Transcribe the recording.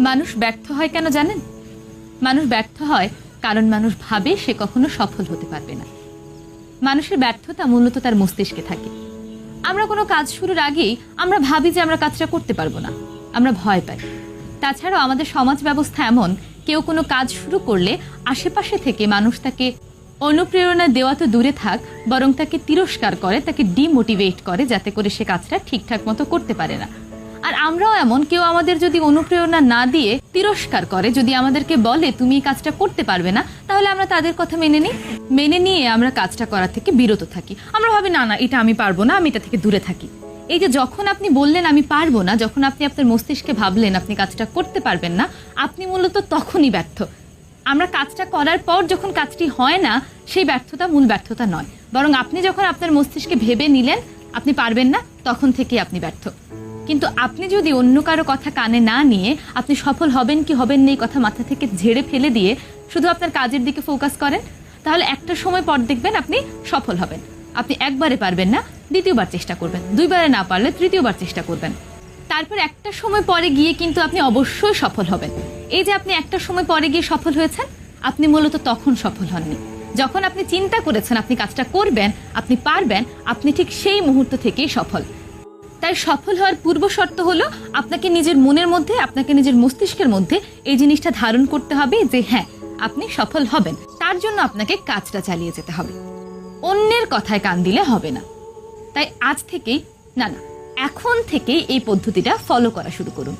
মানুষ ব্যর্থ হয় কেন জানেন? মানুষ ব্যর্থ হয় কারণ মানুষ ভাবে সে কখনো সফল হতে পারবে না। মানুষের ব্যর্থতা মূলত তার মস্তিষ্কে থাকে। আমরা কোনো কাজ শুরুর আগেই আমরা ভাবি যে আমরা কাজটা করতে পারবো না, আমরা ভয় পাই। তাছাড়াও আমাদের সমাজ ব্যবস্থা এমন, কেউ কোনো কাজ শুরু করলে আশেপাশে থেকে মানুষ তাকে অনুপ্রেরণা দেওয়া তো দূরে থাক, বরং তাকে তিরস্কার করে, তাকে ডিমোটিভেট করে, যাতে করে সে কাজটা ঠিকঠাক মতো করতে পারে না। আর আমরাও এমন, কেউ আমাদের যদি অনুপ্রেরণা না দিয়ে তিরস্কার করে, যদি আমাদেরকে বলে তুমি এই কাজটা করতে পারবে না, তাহলে আমরা তাদের কথা মেনে নিয়ে আমরা কাজটা করা থেকে বিরত থাকি। আমরা ভাবি না না এটা আমি পারবো না, আমি এটা থেকে দূরে থাকি। এই যে যখন আপনি বললেন আমি পারবো না, যখন আপনি আপনার মস্তিষ্কে ভাবলেন আপনি কাজটা করতে পারবেন না, আপনি মূলত তখনই ব্যর্থ। আমরা কাজটা করার পর যখন কাজটি হয় না, সেই ব্যর্থতা মূল ব্যর্থতা নয়, বরং আপনি যখন আপনার মস্তিষ্কে ভেবে নিলেন আপনি পারবেন না, তখন থেকেই আপনি ব্যর্থ। কিন্তু আপনি যদি অন্য কারো কথা কানে না নিয়ে আপনি সফল হবেন কি হবেন না এই কথা মাথা থেকে ঝেড়ে ফেলে দিয়ে শুধু আপনার কাজের দিকে ফোকাস করেন, তাহলে একটা সময় পর দেখবেন আপনি সফল হবেন। আপনি একবারে পারবেন না, দ্বিতীয়বার চেষ্টা করবেন, দুইবারে না পারলে তৃতীয়বার চেষ্টা করবেন। তারপর একটা সময় পরে গিয়ে কিন্তু আপনি অবশ্যই সফল হবেন। এই যে আপনি একটা সময় পরে গিয়ে সফল হয়েছেন, আপনি মূলত তখন সফল হননি যখন আপনি চিন্তা করেছেন আপনি কাজটা করবেন, আপনি পারবেন, আপনি ঠিক সেই মুহূর্ত থেকেই সফল। তাই সফল হওয়ার পূর্ব শর্ত হলো আপনাকে নিজের মনের মধ্যে, আপনাকে নিজের মস্তিষ্কের মধ্যে এই জিনিসটা ধারণ করতে হবে যে হ্যাঁ আপনি সফল হবেন। তার জন্য আপনাকে কাজটা চালিয়ে যেতে হবে, অন্যের কথায় কান দিলে হবে না। তাই আজ থেকেই, না এখন থেকেই এই পদ্ধতিটা ফলো করা শুরু করুন।